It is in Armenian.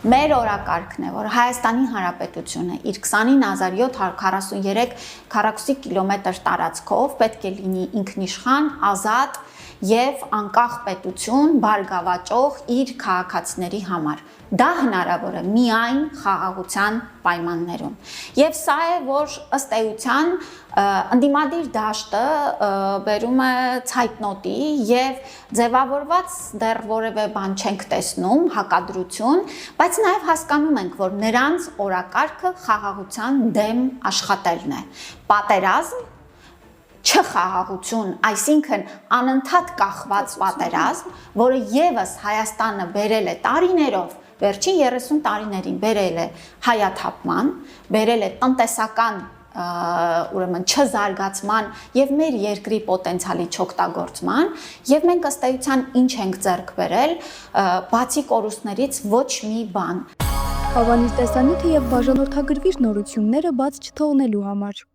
Մեր օրակարգն է, որ Հայաստանի Հանրապետությունը իր 29743 քառակուսի կիլոմետր տարածքով պետք է լինի ինքնիշխան, ազատ եւ անկախ պետություն, բարգավաճող իր քաղաքացիների համար։ Դա հնարավոր է միայն խաղաղության պայմաններում։ Եվ սա է, որ ըստ էության ընդդիմադիր դաշտը բերում է ցայտնոտի եւ ձևավորված դեռ որևէ բան չենք տեսնում, հակադրություն, բայց նաեւ հասկանում ենք, որ նրանց օրակարգը խաղաղության դեմ աշխատելն է։ Պատերազմ, չխաղաղություն, այսինքն անընդհատ կախված պատերազմ, որը եւս Հայաստանը բերել է տարիներով, վերջին 30 տարիներին բերել է հայաթափման, բերել է տնտեսական ուրեմն չզարգացման եւ մեր երկրի պոտենցիալի չօգտագործման եւ մենք ըստ էության ինչ ենք ձեռք բերել, բացի կորուստներից ոչ մի բան։ Հավանիր տեսանյութը եւ բաժանորդագրվիր նորությունները բաց չթողնելու համար։